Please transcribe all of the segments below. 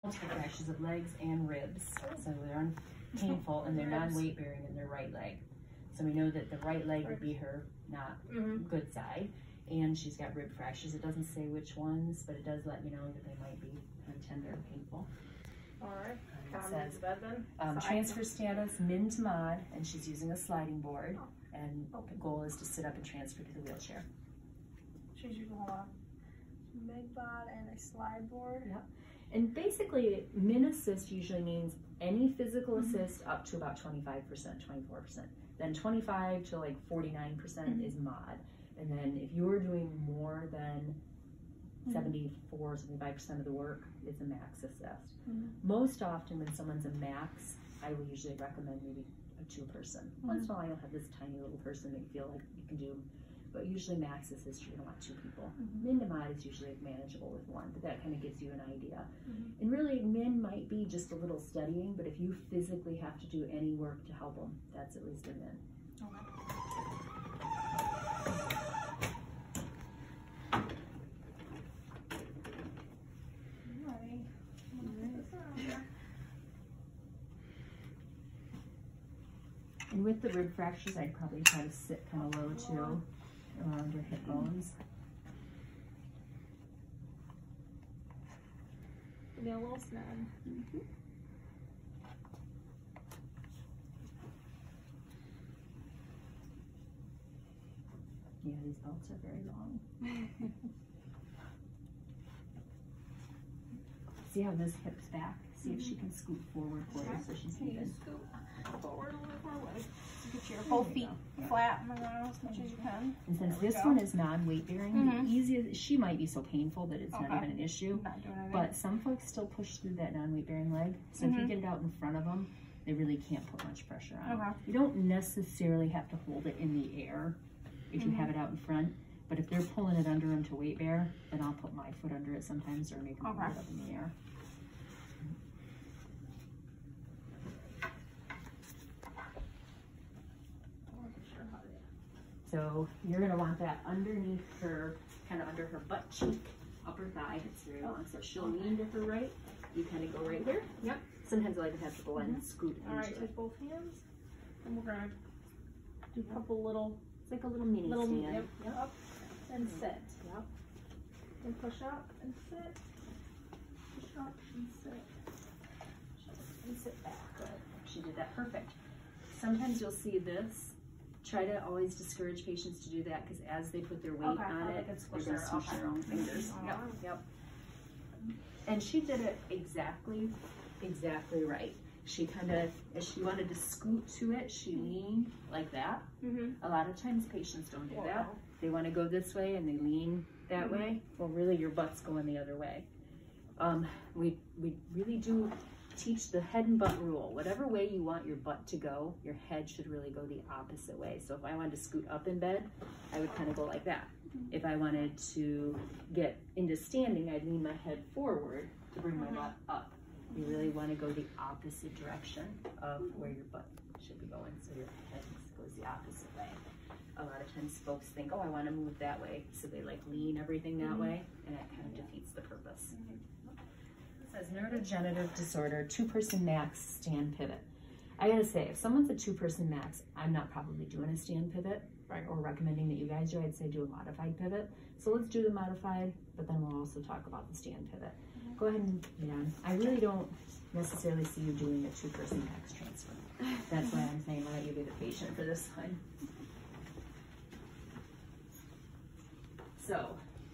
multiple fractures of legs and ribs. So they're painful and they're non-weight bearing in their right leg. So we know that the right leg would be her not good side. And she's got rib fractures. It doesn't say which ones, but it does let you know that they might be kind of tender and painful. All right. It says transfer status min to mod, and she's using a sliding board. And the goal is to sit up and transfer to the wheelchair. She's using a MIG bod and a slide board. Yep. And basically, min assist usually means any physical assist up to about 25%, 24%. Then 25 to like 49% is mod. And then if you're doing more than 74, 75% of the work, it's a max assist. Most often when someone's a max, I will usually recommend maybe a 2-person. Once in a while you'll have this tiny little person that you feel like you can do, but usually max assist, you're gonna want 2 people. Min to mod is usually manageable with 1, but that kind of gives you an idea. And really min might be just a little studying, but if you physically have to do any work to help them, that's at least a min. And with the rib fractures, I'd probably try to sit kind of low too, around your hip bones. Be a little snug. Yeah, these belts are very long. See how this hip's back? See if she can scoot forward for you so she's even. Scoot forward a little more. Get your both feet flat on the ground as much as you can. And since this one is non-weight bearing, the easiest, she might be so painful that it's not even an issue. Not doing anything. But some folks still push through that non-weight bearing leg. So if you get it out in front of them, they really can't put much pressure on it. You don't necessarily have to hold it in the air if you have it out in front. But if they're pulling it under them to weight bear, then I'll put my foot under it sometimes or make them hold it up in the air. So you're gonna want that underneath her, kind of under her butt cheek, upper thigh. It's very long, so she'll lean to her right. You kind of go right here. Yep. Sometimes I even have to go and scoot into it. Take both hands, and we're gonna do a couple little. It's like a little mini stand. Up and sit. Yep. And push up and sit. Push up and sit. And sit back. Good. She did that perfect. Sometimes you'll see this. Try to always discourage patients to do that because as they put their weight on it, they're going to swoosh their own fingers. Yep. And she did it exactly right. She kind of, as she wanted to scoot to it, she leaned like that. A lot of times patients don't do that. They want to go this way and they lean that way. Well, really your butt's going the other way. We really do teach the head and butt rule. Whatever way you want your butt to go, your head should really go the opposite way. So if I wanted to scoot up in bed, I would kind of go like that. If I wanted to get into standing, I'd lean my head forward to bring my butt up. You really want to go the opposite direction of where your butt should be going, so your head goes the opposite way. A lot of times folks think, oh, I want to move that way, so they like lean everything that way, and that kind of defeats the purpose. It says neurodegenerative disorder, 2-person max stand pivot. I gotta say, if someone's a 2-person max, I'm not probably doing a stand pivot, right, or recommending that you guys do. I'd say do a modified pivot. So let's do the modified, but then we'll also talk about the stand pivot. Go ahead and get on. I really don't necessarily see you doing a 2-person max transfer. That's why I'm saying I'll let you be the patient for this one. So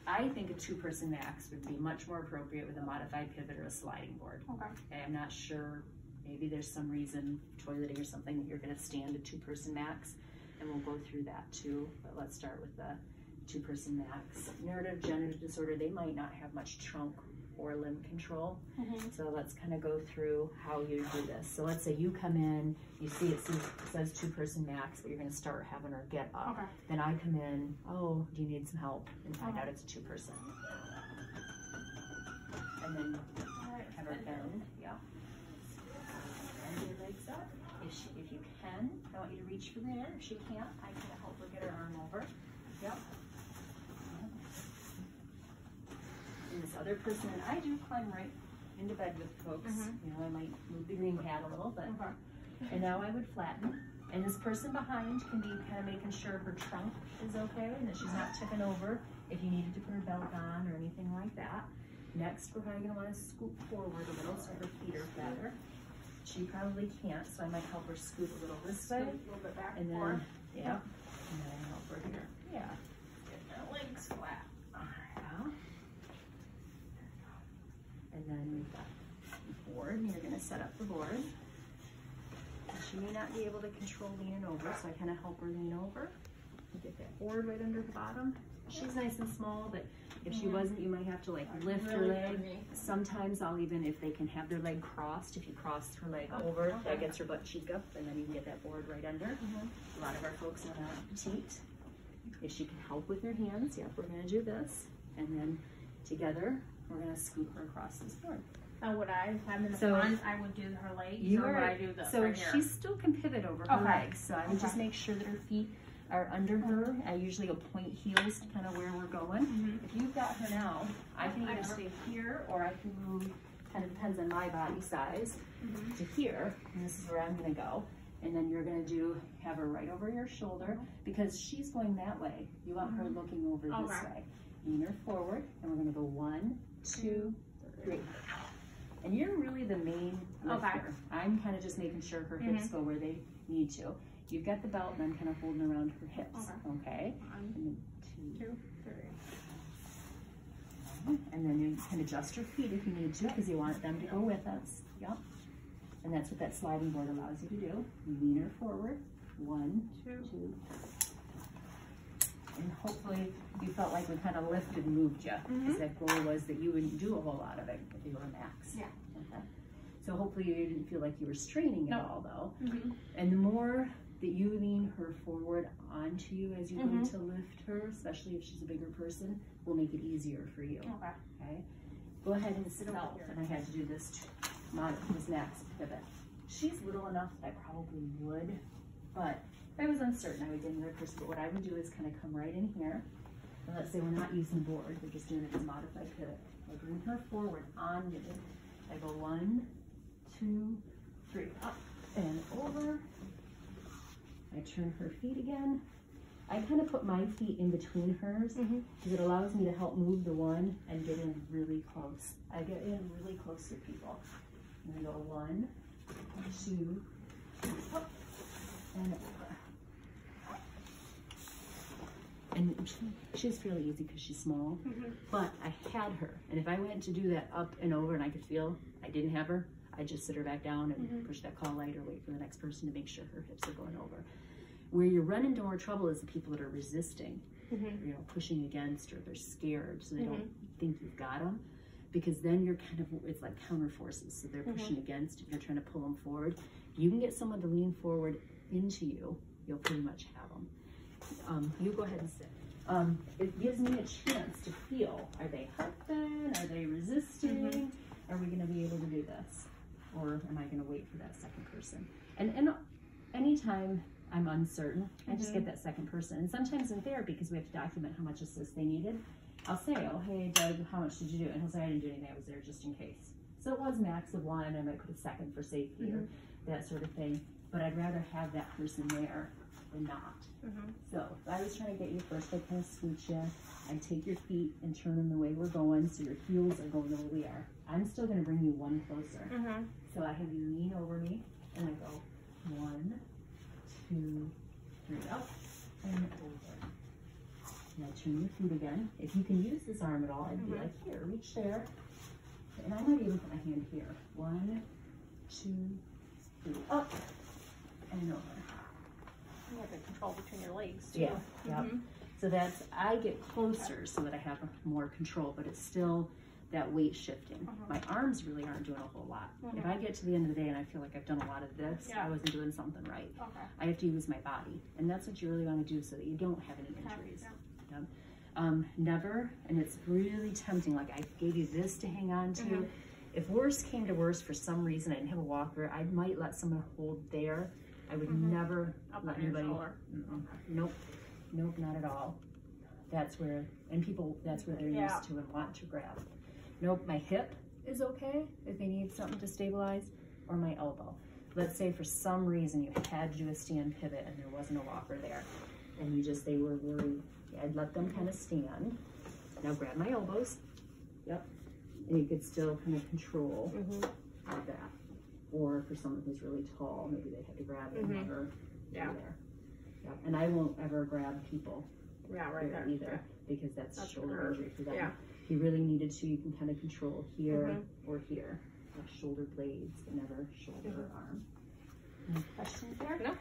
I think a 2-person max would be much more appropriate with a modified pivot or a sliding board. Okay, I'm not sure, maybe there's some reason, toileting or something, that you're gonna stand a 2-person max, and we'll go through that too, but let's start with the 2-person max. Neurodegenerative disorder, they might not have much trunk or limb control. So let's kind of go through how you do this. So let's say you come in, you see it says 2-person max, but you're going to start having her get up. Then I come in, oh, do you need some help? And find out it's a 2-person. And then have her bend, bend your legs up. If you can, I want you to reach for there. If she can't, I can help her get her arm over. And this other person, and I do climb right into bed with folks. You know, I might move the green pad a little, but, and now I would flatten. And this person behind can be kind of making sure her trunk is okay and that she's not tipping over if you needed to put her belt on or anything like that. Next, we're probably gonna wanna scoot forward a little so her feet are flatter. She probably can't, so I might help her scoot a little this way. A little bit back. And then, yeah, and then I help her here. Yeah. Get her legs flat. And then we've got the board, and you're gonna set up the board. She may not be able to control leaning over, so I kind of help her lean over. Get that board right under the bottom. She's nice and small, but if she wasn't, you might have to like lift her leg. Sometimes I'll even, if they can have their leg crossed, if you cross her leg over, that gets her butt cheek up, and then you can get that board right under. A lot of our folks are not petite. If she can help with her hands, yep, we're gonna do this. And then together, we're gonna scoop her across this board. Now would I have in the front, I would do her legs, or would I do this so right here? she still can pivot over her legs, so I would just make sure that her feet are under her. I usually go point heels to kind of where we're going. If you've got her now, I can either stay here or I can move, kind of depends on my body size, to here, and this is where I'm gonna go. And then you're gonna have her right over your shoulder, because she's going that way. You want her looking over this way. Lean her forward, and we're gonna go 1, 2, 3. And you're really the main lifter. I'm kind of just making sure her hips go where they need to. You've got the belt, and I'm kind of holding around her hips. Okay. And then 2, 3. And then you can adjust your feet if you need to, because you want them to go with us. Yep. And that's what that sliding board allows you to do. You lean her forward. 1, 2. And hopefully you felt like we kind of lifted and moved you, because that goal was that you wouldn't do a whole lot of it if you were max. Yeah. Okay. So hopefully you didn't feel like you were straining at all, though. And the more that you lean her forward onto you as you go to lift her, especially if she's a bigger person, will make it easier for you. Okay. Go ahead and sit up. And I had to do this max pivot. She's little enough that I probably would, but if I was uncertain, I would get another person. But what I would do is kind of come right in here. And let's say we're not using board, we're just doing it as a modified pivot. I bring her forward on me. I go 1, 2, 3, up and over. I turn her feet again. I kind of put my feet in between hers, because it allows me to help move the one and get in really close. I get in really close to people. And I go 1, 2, up and over. And she's fairly easy because she's small, but I had her. And if I went to do that up and over and I could feel I didn't have her, I'd just sit her back down and push that call light or wait for the next person to make sure her hips are going over. Where you run into more trouble is the people that are resisting, you know, pushing against, or they're scared, so they don't think you've got them. Because then you're kind of, it's like counter forces. So they're pushing against, if you're trying to pull them forward. You can get someone to lean forward into you, you'll pretty much have them. You go ahead and sit. It gives me a chance to feel, are they huffing? Are they resisting? Are we gonna be able to do this? Or am I gonna wait for that second person? And anytime I'm uncertain, I just get that second person. And sometimes in therapy, because we have to document how much assist they needed, I'll say, oh, hey, Doug, how much did you do? And he'll say, I didn't do anything, I was there just in case. So it was max of 1, and I might put a second for safety or that sort of thing. But I'd rather have that person there than not. So if I was trying to get you first, I'd kind of scooch you. I'd take your feet and turn them the way we're going, so your heels are going the way we are. I'm still gonna bring you 1 closer. So I have you lean over me, and I go 1, 2, 3, up and over. And I turn your feet again. If you can use this arm at all, I'd be like, here, reach there. And I might even put my hand here. 1, 2, 3, up and over. You have the control between your legs too. Yeah, So that's, I get closer so that I have more control, but it's still that weight shifting. My arms really aren't doing a whole lot. If I get to the end of the day and I feel like I've done a lot of this, I wasn't doing something right. I have to use my body. And that's what you really want to do so that you don't have any injuries. Never, and it's really tempting, like I gave you this to hang on to. If worse came to worse for some reason, I didn't have a walker, I might let someone hold there. I would never let anybody. Nope, not at all. That's where, and people, that's where they're used to and want to grab. Nope, my hip is okay if they need something to stabilize, or my elbow. Let's say for some reason you had to do a stand pivot and there wasn't a walker there, and they were worried. I'd let them kind of stand. Now grab my elbows. Yep. And you could still kind of control like that. Or for someone who's really tall, maybe they had to grab it or there. Yep. And I won't ever grab people right there either, because that's shoulder injury for them. Yeah. If you really needed to, you can kind of control here or here. Like shoulder blades, but never shoulder or arm. Any questions there? No.